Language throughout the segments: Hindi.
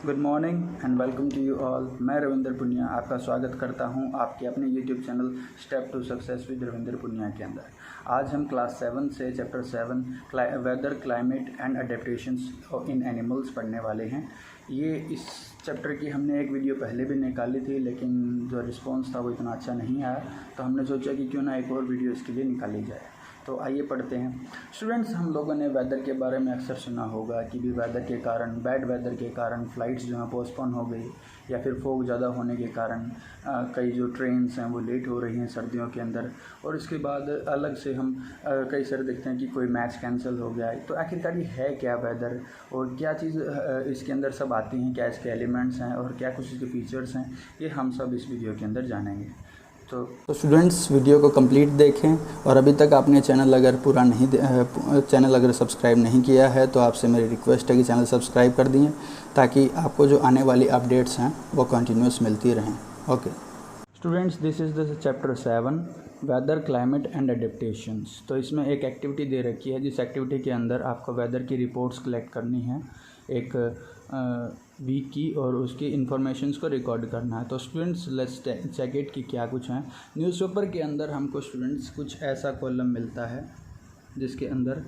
Good morning and welcome to you all. मैं रविंदर पुनिया आपका स्वागत करता हूं आपके अपने YouTube channel step to success with Ravinder Punia के अंदर। आज हम क्लास 7 से chapter 7 weather climate and adaptations in animals पढ़ने वाले हैं। ये इस चैप्टर की हमने एक वीडियो पहले भी निकाली थी, लेकिन जो रिस्पॉन्स था वो इतना अच्छा नहीं आया, तो हमने सोचा कि क्यों ना एक और वीडियो इसके लिए निकाली जाए। तो आइए पढ़ते हैं। स्टूडेंट्स, हम लोगों ने वेदर के बारे में अक्सर सुना होगा कि भी वेदर के कारण, बैड वेदर के कारण फ़्लाइट्स जो हैं पोस्टपोन हो गई, या फिर फॉग ज़्यादा होने के कारण कई जो ट्रेन्स हैं वो लेट हो रही हैं सर्दियों के अंदर। और इसके बाद अलग से हम कई सारे देखते हैं कि कोई मैच कैंसिल हो गया है। तो आखिरकार ये है क्या वेदर, और क्या चीज़ इसके अंदर सब आती हैं, क्या इसके एलिमेंट्स हैं और क्या कुछ इसके फीचर्स हैं, ये हम सब इस वीडियो के अंदर जानेंगे। तो स्टूडेंट्स, वीडियो को कंप्लीट देखें, और अभी तक आपने चैनल अगर सब्सक्राइब नहीं किया है तो आपसे मेरी रिक्वेस्ट है कि चैनल सब्सक्राइब कर दिए, ताकि आपको जो आने वाली अपडेट्स हैं वो कंटिन्यूस मिलती रहें। Okay students, this is the chapter 7 weather climate and adaptations. तो इसमें एक एक्टिविटी दे रखी है, जिस एक्टिविटी के अंदर आपको वेदर की रिपोर्ट्स कलेक्ट करनी है एक वीक की, और उसकी इन्फॉर्मेशंस को रिकॉर्ड करना है। तो स्टूडेंट्स, लेट्स चेक इट कि क्या कुछ है। न्यूज़पेपर के अंदर हमको स्टूडेंट्स कुछ ऐसा कॉलम मिलता है जिसके अंदर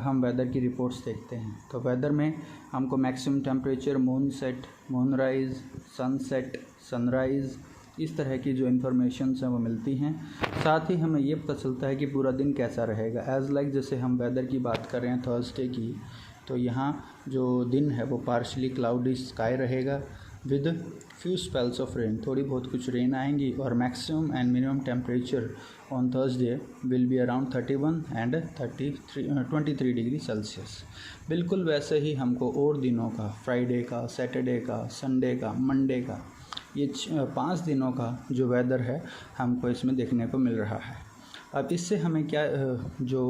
हम वेदर की रिपोर्ट्स देखते हैं। तो वेदर में हमको maximum temperature, moon set, moon rise, sunset, sunrise, इस तरह की जो इन्फॉर्मेशंस हैं वो मिलती हैं। साथ ही हमें ये पता चलता है कि पूरा दिन कैसा रहेगा। एज़ लाइक जैसे हम वेदर की बात कर रहे हैं थर्सडे की, तो यहाँ जो दिन है वो पार्शली क्लाउडी स्काई रहेगा with few spells of rain, थोड़ी बहुत कुछ रेन आएंगी, और maximum and minimum temperature on Thursday will be around 31 and 23 degree Celsius. बिल्कुल वैसे ही हमको और दिनों का, फ्राइडे का, सैटरडे का, संडे का, मंडे का, ये 5 दिनों का जो वेदर है हमको इसमें देखने को मिल रहा है। अब इससे हमें क्या जो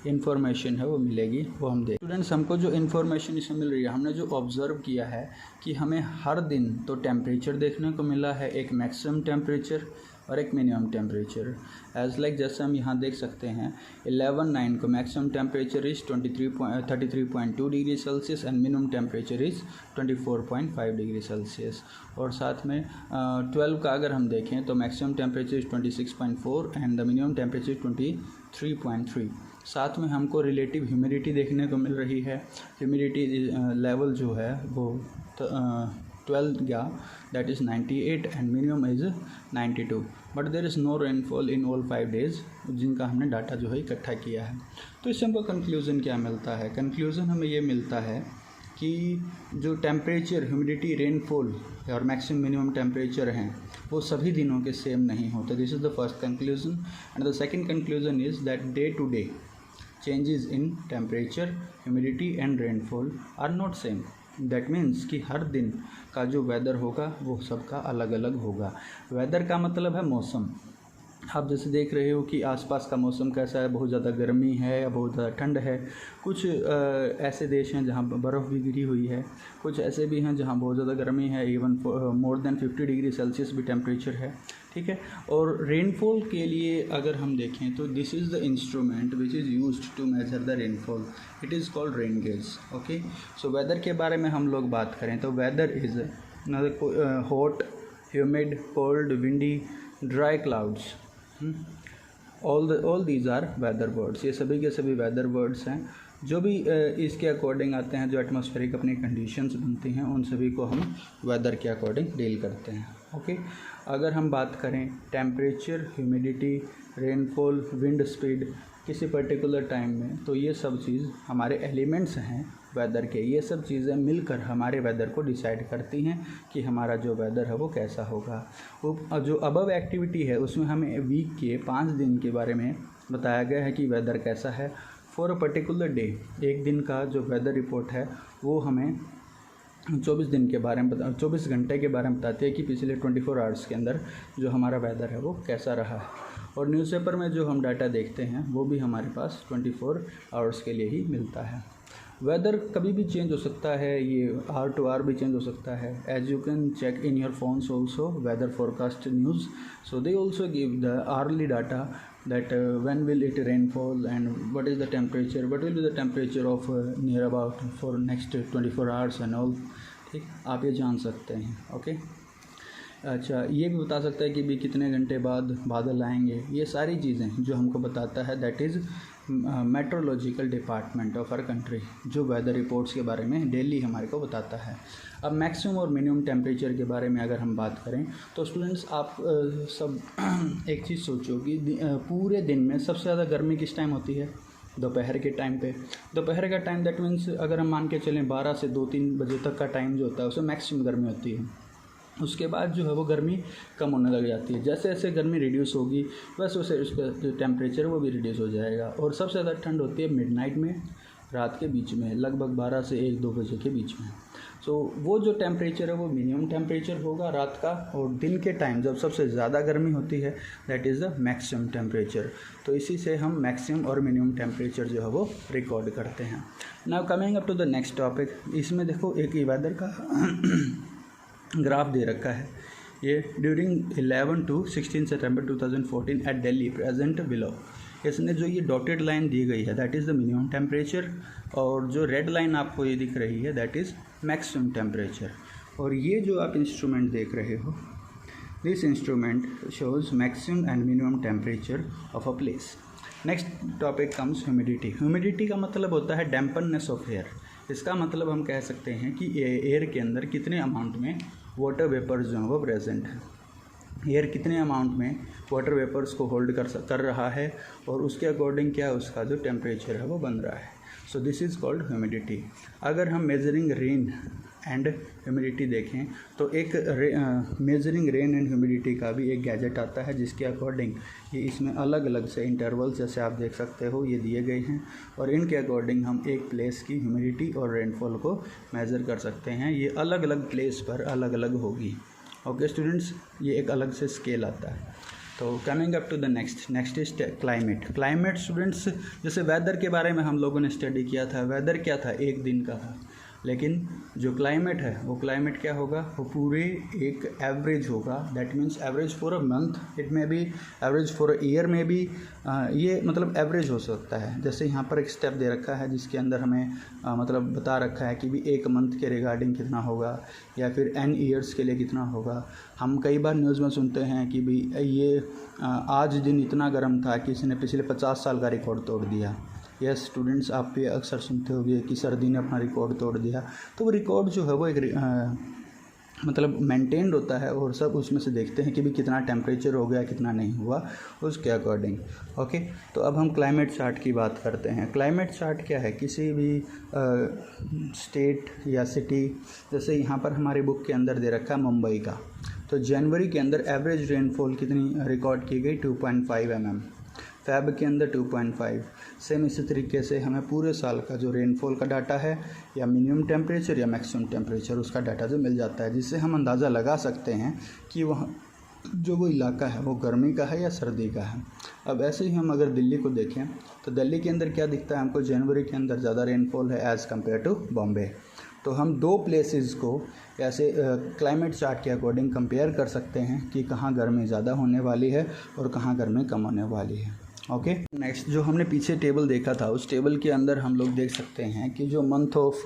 इन्फॉर्मेशन है वो मिलेगी, वो हम देख। स्टूडेंट्स, हमको जो इन्फॉर्मेशन इसमें मिल रही है, हमने जो ऑब्ज़र्व किया है कि हमें हर दिन तो टेम्परेचर देखने को मिला है, एक मैक्सिमम टेम्परेचर और एक मिनिमम टेम्परेचर। एज़ लाइक जैसे हम यहाँ देख सकते हैं 11/9 को maximum temperature is 33.2 degree Celsius and minimum temperature is 24.5 degree Celsius. और साथ में 12 का अगर हम देखें तो maximum temperature is 26.4 and the minimum temperature 23.3। साथ में हमको रिलेटिव ह्यूमिडिटी देखने को मिल रही है। ह्यूमिडिटी लेवल जो है वो 12 गया, that is 98 and minimum is 92, but there is no rainfall in all 5 days, जिनका हमने डाटा जो है इकट्ठा किया है। तो इससे हमको कंक्लूज़न क्या मिलता है? कंक्लूज़न हमें ये मिलता है कि जो टेम्परेचर, ह्यूमिडिटी, रेनफॉल और मैक्सिमम मिनिमम टेम्परेचर हैं वो सभी दिनों के सेम नहीं होते। This is the first conclusion. And the second conclusion is that day to day changes in temperature, humidity and rainfall are not same. That means कि हर दिन का जो वेदर होगा वो सबका अलग अलग होगा। वेदर का मतलब है मौसम। आप जैसे देख रहे हो कि आसपास का मौसम कैसा है, बहुत ज़्यादा गर्मी है या बहुत ज़्यादा ठंड है। कुछ ऐसे देश हैं जहाँ बर्फ़ भी गिरी हुई है, कुछ ऐसे भी हैं जहाँ बहुत ज़्यादा गर्मी है, even more than 50 degree Celsius भी टेम्परेचर है, ठीक है। और रेनफॉल के लिए अगर हम देखें तो this is the instrument which is used to measure the rainfall, it is called rain gauge. Okay, so weather के बारे में हम लोग बात करें तो weather is hot, humid, cold, windy, dry clouds, all these are weather words. ये सभी के सभी वेदर वर्ड्स हैं जो भी इसके अकॉर्डिंग आते हैं, जो एटमॉस्फेरिक अपनी कंडीशंस बनती हैं उन सभी को हम वेदर के अकॉर्डिंग डील करते हैं। ओके, अगर हम बात करें temperature, humidity, rainfall, wind speed किसी पर्टिकुलर टाइम में, तो ये सब चीज़ हमारे एलिमेंट्स हैं वेदर के। ये सब चीज़ें मिलकर हमारे वेदर को डिसाइड करती हैं कि हमारा जो वेदर है वो कैसा होगा। वो जो अबव एक्टिविटी है उसमें हमें वीक के 5 दिन के बारे में बताया गया है कि वेदर कैसा है फॉर अ पर्टिकुलर डे। एक दिन का जो वेदर रिपोर्ट है वो हमें 24 दिन के बारे में 24 घंटे के बारे में बताती है कि पिछले 24 आवर्स के अंदर जो हमारा वेदर है वो कैसा रहा है। और न्यूज़पेपर में जो हम डाटा देखते हैं वो भी हमारे पास 24 आवर्स के लिए ही मिलता है। वेदर कभी भी चेंज हो सकता है, ये आवर टू आवर भी चेंज हो सकता है। As you can check in your phones also weather forecast news, so they also give the hourly data that when will it rainfall and what is the temperature, what will be the temperature of near about for next 24 hours and all, ठीक, आप ये जान सकते हैं। ओके, अच्छा, ये भी बता सकता है कि भी कितने घंटे बाद बादल आएंगे। ये सारी चीज़ें जो हमको बताता है that is meteorological department of our country, जो वेदर रिपोर्ट्स के बारे में डेली हमारे को बताता है। अब मैक्सिमम और मिनिमम टेम्परेचर के बारे में अगर हम बात करें तो स्टूडेंट्स आप सब एक चीज़ सोचो कि पूरे दिन में सबसे ज़्यादा गर्मी किस टाइम होती है? दोपहर के टाइम पे। दोपहर का टाइम दैट मीन्स अगर हम मान के चलें 12 से 2-3 बजे तक का टाइम जो होता है उसमें मैक्सिमम गर्मी होती है। उसके बाद जो है वो गर्मी कम होने लग जाती है। जैसे जैसे गर्मी रिड्यूस होगी वैसे वैसे उसका जो टेम्परेचर वो भी रिड्यूस हो जाएगा। और सबसे ज़्यादा ठंड होती है मिडनाइट में, रात के बीच में, लगभग 12 से 1-2 बजे के बीच में। सो वो जो टेम्परेचर है वो मिनिमम टेम्परेचर होगा रात का, और दिन के टाइम जब सबसे ज़्यादा गर्मी होती है that is the maximum temperature. तो इसी से हम मैक्सिमम और मिनिमम टेम्परेचर जो है वो रिकॉर्ड करते हैं। Now coming up to the next topic, इसमें देखो एक वेदर का ग्राफ दे रखा है। ये ड्यूरिंग 11 to 16 सितंबर 2014 एट दिल्ली प्रेजेंट बिलो। इसने जो ये डॉटेड लाइन दी गई है that is the minimum temperature, और जो रेड लाइन आपको ये दिख रही है दैट इज़ मैक्सिमम टेम्परेचर। और ये जो आप इंस्ट्रूमेंट देख रहे हो, this instrument shows maximum and minimum temperature of a place. Next topic comes humidity. Humidity का मतलब होता है डैम्पननेस ऑफ एयर। इसका मतलब हम कह सकते हैं कि एयर के अंदर कितने अमाउंट में वाटर वेपर्स जो है वो प्रेजेंट है। एयर कितने अमाउंट में वाटर वेपर्स को होल्ड कर रहा है, और उसके अकॉर्डिंग क्या उसका जो टेम्परेचर है वो बन रहा है। So this is called humidity. अगर हम मेजरिंग रेन एंड ह्यूमिडिटी देखें तो एक मेजरिंग रेन एंड ह्यूमिडिटी का भी एक गैजेट आता है जिसके अकॉर्डिंग ये इसमें अलग अलग से इंटरवल्स जैसे आप देख सकते हो ये दिए गए हैं, और इनके अकॉर्डिंग हम एक प्लेस की ह्यूमिडिटी और रेनफॉल को मेज़र कर सकते हैं। ये अलग अलग प्लेस पर अलग अलग होगी। ओके स्टूडेंट्स, ये एक अलग से स्केल आता है। तो coming up to the next is climate. Climate students, जैसे वेदर के बारे में हम लोगों ने स्टडी किया था, वेदर क्या था? एक दिन का था। लेकिन जो क्लाइमेट है वो क्लाइमेट क्या होगा? वो पूरे एक एवरेज होगा। That means average for a month, it may be average for a year में भी, ये मतलब एवरेज हो सकता है। जैसे यहाँ पर एक स्टेप दे रखा है जिसके अंदर हमें मतलब बता रखा है कि भी एक मंथ के रिगार्डिंग कितना होगा या फिर n ईयर्स के लिए कितना होगा। हम कई बार न्यूज़ में सुनते हैं कि भाई ये आज दिन इतना गर्म था कि किसी ने पिछले 50 साल का रिकॉर्ड तोड़ दिया। यस स्टूडेंट्स, आप भी अक्सर सुनते होंगे कि सर्दी ने अपना रिकॉर्ड तोड़ दिया। तो वो रिकॉर्ड जो है वो एक मतलब मेंटेन्ड होता है, और सब उसमें से देखते हैं कि भी कितना टेम्परेचर हो गया, कितना नहीं हुआ, उसके अकॉर्डिंग। ओके, तो अब हम क्लाइमेट चार्ट की बात करते हैं। क्लाइमेट चार्ट क्या है? किसी भी स्टेट या सिटी, जैसे यहाँ पर हमारी बुक के अंदर दे रखा है मुंबई का, तो जनवरी के अंदर एवरेज रेनफॉल कितनी रिकॉर्ड की गई? 2.5 mm। फैब के अंदर 2.5। सेम इसी तरीके से हमें पूरे साल का जो रेनफॉल का डाटा है, या मिनिमम टेम्परेचर या मैक्सिमम टेम्परेचर, उसका डाटा जो मिल जाता है, जिससे हम अंदाज़ा लगा सकते हैं कि वहाँ जो वो इलाका है वो गर्मी का है या सर्दी का है। अब ऐसे ही हम अगर दिल्ली को देखें तो दिल्ली के अंदर क्या दिखता है हमको? जनवरी के अंदर ज़्यादा रेनफॉल है एज़ कम्पेयर टू बॉम्बे। तो हम दो प्लेसेस को ऐसे क्लाइमेट चार्ट के अकॉर्डिंग कंपेयर कर सकते हैं कि कहाँ गर्मी ज़्यादा होने वाली है और कहाँ गर्मी कम होने वाली है। ओके, नेक्स्ट जो हमने पीछे टेबल देखा था, उस टेबल के अंदर हम लोग देख सकते हैं कि जो month of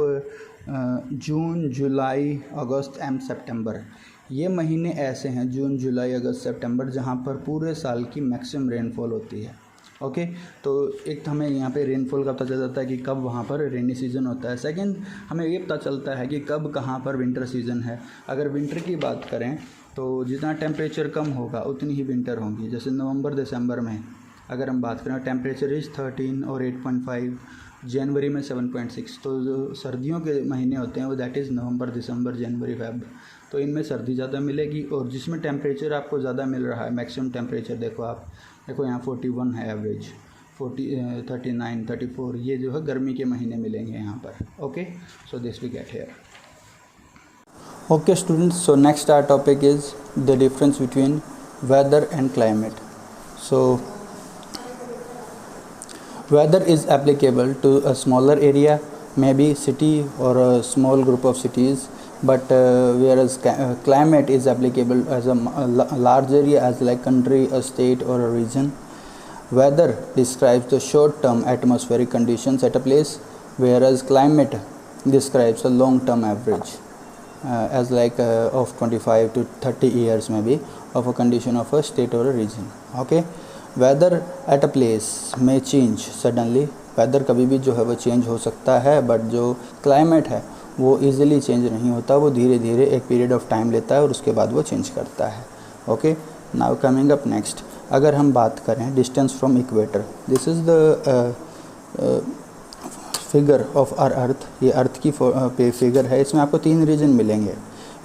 June, July, August and September, ये महीने ऐसे हैं, जून, जुलाई, अगस्त, सितंबर, जहाँ पर पूरे साल की मैक्सिमम रेनफॉल होती है। ओके, तो एक तो हमें यहाँ पे रेनफॉल का पता चल जाता है कि कब वहाँ पर रेनी सीज़न होता है। सेकंड, हमें ये पता चलता है कि कब कहाँ पर विंटर सीज़न है। अगर विंटर की बात करें तो जितना टेम्परेचर कम होगा उतनी ही विंटर होंगी। जैसे नवंबर दिसंबर में अगर हम बात करें टेम्परेचर इज़ 13 और 8.5, जनवरी में 7.6। तो जो सर्दियों के महीने होते हैं वो that is November, December, January, Feb, तो इनमें सर्दी ज़्यादा मिलेगी। और जिसमें टेम्परेचर आपको ज़्यादा मिल रहा है, मैक्सिमम टेम्परेचर देखो यहाँ 41 है एवरेज, 39, 34, ये जो है गर्मी के महीने मिलेंगे यहाँ पर। Okay, so this we get here. Okay students, so next our topic is the difference between weather and climate. So weather is applicable to a smaller area, maybe city or a small group of cities, but whereas climate is applicable as a large area, as like country, a state or a region. Weather describes the short term atmospheric conditions at a place, whereas climate describes a long term average. as like of 25 to 30 years maybe of a condition of a state or a region. Okay, weather at a place may change suddenly. Weather कभी भी जो है वो चेंज हो सकता है, बट जो क्लाइमेट है वो इजीली चेंज नहीं होता, वो धीरे धीरे एक पीरियड ऑफ टाइम लेता है और उसके बाद वो चेंज करता है. Okay, now coming up next, अगर हम बात करें distance from equator, this is the figure of our earth. ये अर्थ की फिगर है. इसमें आपको 3 रीजन मिलेंगे.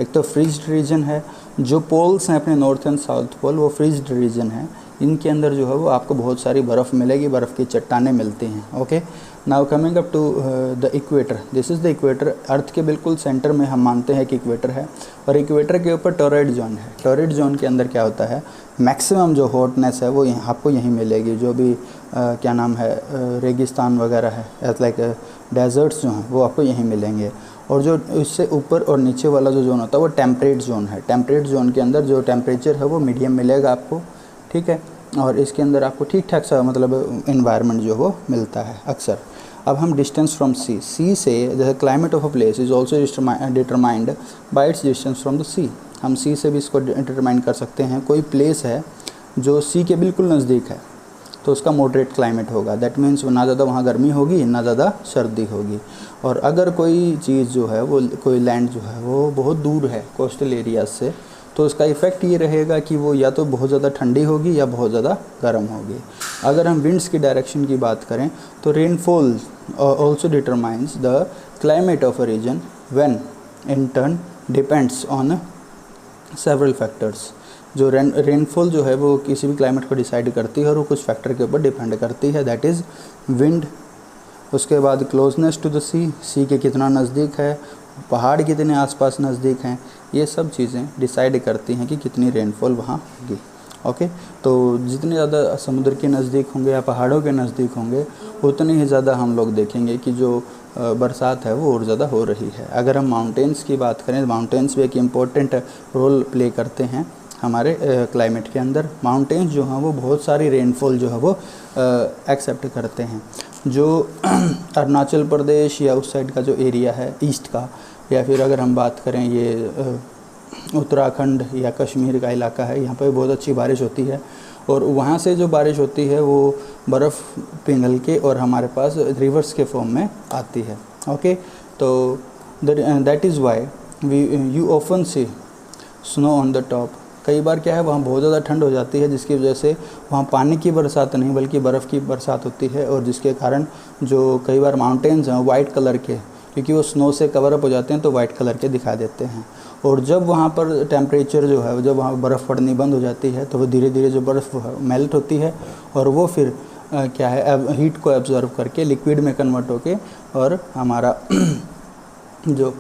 एक तो फ्रीज्ड रीजन है, जो पोल्स हैं अपने नॉर्थ एंड साउथ पोल वो फ्रीज्ड रीजन है. इनके अंदर जो है वो आपको बहुत सारी बर्फ़ मिलेगी, बर्फ़ की चट्टानें मिलती हैं. Okay, now coming up to the equator, this is the equator. Earth के बिल्कुल सेंटर में हम मानते हैं कि इक्वेटर है, और इक्वेटर के ऊपर टॉरॉइड जोन है. टॉरॉइड जोन के अंदर क्या होता है, मैक्सिमम जो हॉटनेस है वो आपको यहीं मिलेगी. जो भी क्या नाम है रेगिस्तान वगैरह है, एज लाइक डेजर्ट्स जो हैं वो आपको यहीं मिलेंगे. और जो इससे ऊपर और नीचे वाला जो जोन होता है वो टेम्परेट जोन है. टेम्परेट जोन के अंदर जो टेम्परेचर है वो मीडियम मिलेगा आपको, ठीक है, और इसके अंदर आपको ठीक ठाक सा मतलब इन्वायरमेंट जो वो मिलता है अक्सर. अब हम डिस्टेंस फ्रॉम सी, सी से जैसे climate of a place is also determined by its distance from the sea. हम सी से भी इसको डिटरमाइन कर सकते हैं. कोई प्लेस है जो सी के बिल्कुल नज़दीक है तो उसका मॉडरेट क्लाइमेट होगा. दैट मीन्स ना ज़्यादा वहाँ गर्मी होगी ना ज़्यादा सर्दी होगी. और अगर कोई चीज़ जो है वो कोई लैंड जो है वो बहुत दूर है कोस्टल एरियाज से, तो उसका इफ़ेक्ट ये रहेगा कि वो या तो बहुत ज़्यादा ठंडी होगी या बहुत ज़्यादा गर्म होगी. अगर हम विंड्स की डायरेक्शन की बात करें तो rainfall also determines the climate of a region when in turn depends on several factors. जो रेनफॉल जो है वो किसी भी क्लाइमेट को डिसाइड करती है और वो कुछ फैक्टर के ऊपर डिपेंड करती है. दैट इज़ विंड, उसके बाद क्लोजनेस टू द सी, सी के कितना नज़दीक है, पहाड़ कितने आसपास नज़दीक हैं, ये सब चीज़ें डिसाइड करती हैं कि कितनी रेनफॉल वहाँ होगी. ओके, तो जितने ज़्यादा समुद्र के नज़दीक होंगे या पहाड़ों के नज़दीक होंगे उतनी ही ज़्यादा हम लोग देखेंगे कि जो बरसात है वो और ज़्यादा हो रही है. अगर हम माउंटेन्स की बात करें, माउंटेन्स भी एक इम्पोर्टेंट रोल प्ले करते हैं हमारे क्लाइमेट के अंदर. माउंटेन्स जो हैं वो बहुत सारी रेनफॉल जो है वो एक्सेप्ट करते हैं. जो अरुणाचल प्रदेश या उस साइड का जो एरिया है ईस्ट का, या फिर अगर हम बात करें ये उत्तराखंड या कश्मीर का इलाका है, यहाँ पर बहुत अच्छी बारिश होती है. और वहाँ से जो बारिश होती है वो बर्फ़ पिघल के और हमारे पास रिवर्स के फॉर्म में आती है. ओके, तो that is why you often see snow on the top. कई बार क्या है वहाँ बहुत ज़्यादा ठंड हो जाती है जिसकी वजह से वहाँ पानी की बरसात नहीं बल्कि बर्फ़ की बरसात होती है, और जिसके कारण जो कई बार माउंटेन्स हैं वाइट कलर के, क्योंकि वो स्नो से कवर अप हो जाते हैं तो वाइट कलर के दिखा देते हैं. और जब वहाँ पर टेम्परेचर जो है, जब वहाँ बर्फ़ पड़नी बंद हो जाती है तो वो धीरे धीरे जो बर्फ़ मेल्ट होती है और वो फिर क्या है हीट को एब्जॉर्व करके लिक्विड में कन्वर्ट होके और हमारा जो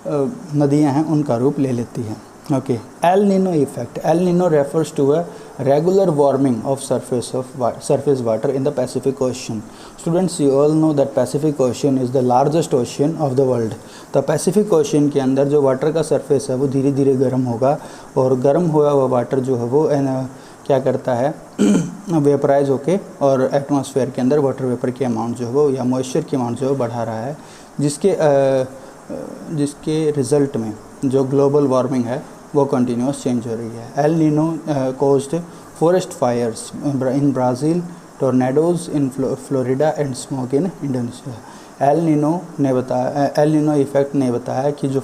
नदियाँ हैं उनका रूप ले लेती हैं. Okay, El Nino effect. El Nino refers to a regular warming of surface water in the Pacific Ocean. Students, you all know that Pacific Ocean is the largest ocean of the world. तो Pacific Ocean के अंदर जो वाटर का सरफेस है वो धीरे धीरे गर्म होगा, और गर्म हुआ हुआ वाटर जो है वो क्या करता है वेपराइज होके और एटमॉस्फेयर के अंदर वाटर वेपर की अमाउंट जो है वो या मॉइस्चर की अमाउंट जो है बढ़ा रहा है, जिसके रिज़ल्ट में जो ग्लोबल वार्मिंग है वो कंटिन्यूस चेंज हो रही है. El Nino caused forest fires in Brazil, tornadoes in Florida and smoke in Indonesia. El Nino effect ने बताया कि जो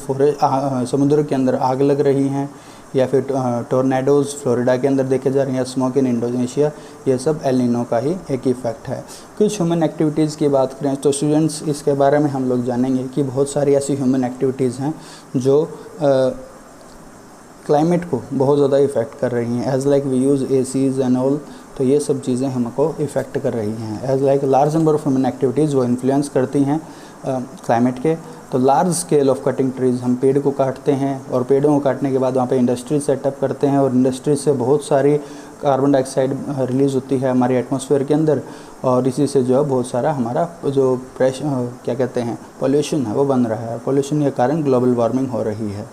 समुद्र के अंदर आग लग रही हैं या फिर टोर्नेडोज़ फ्लोरिडा के अंदर देखे जा रही हैं, स्मोक इन इंडोनेशिया, ये सब एल नीनो का ही एक इफ़ेक्ट है. कुछ ह्यूमन एक्टिविटीज़ की बात करें तो स्टूडेंट्स इसके बारे में हम लोग जानेंगे कि बहुत सारी ऐसी ह्यूमन एक्टिविटीज़ हैं जो क्लाइमेट को बहुत ज़्यादा इफ़ेक्ट कर रही हैं. As like we use ACs and all, तो ये सब चीज़ें हमको इफ़ेक्ट कर रही हैं. As like large number of human activities वो इन्फ्लुएंस करती हैं क्लाइमेट के. तो large scale of cutting trees, हम पेड़ को काटते हैं और पेड़ों को काटने के बाद वहाँ पे इंडस्ट्री सेटअप करते हैं, और इंडस्ट्री से बहुत सारी कार्बन डाइऑक्साइड रिलीज़ होती है हमारे एटमॉस्फेयर के अंदर, और इसी से जो है बहुत सारा हमारा जो क्या कहते हैं पॉल्यूशन है वो बन रहा है. पॉल्यूशन के कारण ग्लोबल वार्मिंग हो रही है.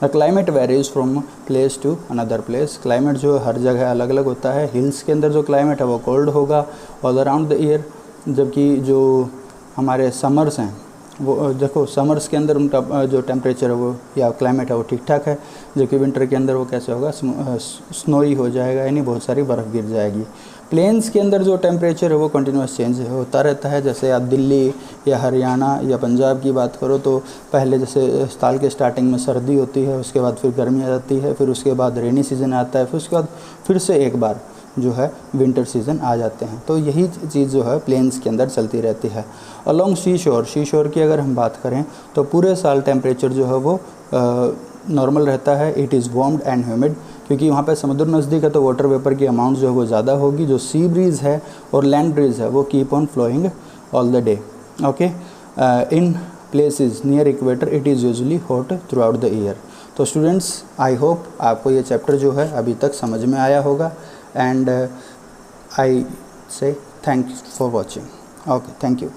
The climate varies from place to another place. Climate जो हर जगह अलग अलग होता है. हिल्स के अंदर जो क्लाइमेट है वो कोल्ड होगा ऑल अराउंड द ईयर, जबकि जो हमारे समर्स हैं वो देखो समर्स के अंदर उनका जो टेम्परेचर है वो या क्लाइमेट है वो ठीक ठाक है, जबकि विंटर के अंदर वो कैसे होगा, स्नोई हो जाएगा, यानी बहुत सारी बर्फ़ गिर जाएगी। प्लेन्स के अंदर जो टेम्परेचर है वो कंटिन्यूस चेंज होता रहता है। जैसे आप दिल्ली या हरियाणा या पंजाब की बात करो तो पहले जैसे साल के स्टार्टिंग में सर्दी होती है, उसके बाद फिर गर्मी आ जाती है, फिर उसके बाद रेनी सीज़न आता है, फिर उसके बाद फिर से एक बार जो है विंटर सीज़न आ जाते हैं। तो यही चीज़ जो है प्लेन्स के अंदर चलती रहती है। अलोंग सी शोर की अगर हम बात करें तो पूरे साल टेम्परेचर जो है वो नॉर्मल रहता है। It is warmed and humid, क्योंकि वहाँ पे समुद्र नज़दीक है तो वाटर वेपर की अमाउंट जो है वो ज़्यादा होगी। जो सी ब्रीज़ है और लैंड ब्रीज़ है वो keep on flowing all the day. Okay, in places near equator it is usually hot throughout the year. तो स्टूडेंट्स, आई होप आपको ये चैप्टर जो है अभी तक समझ में आया होगा। एंड आई से thank you for watching. Okay, thank you.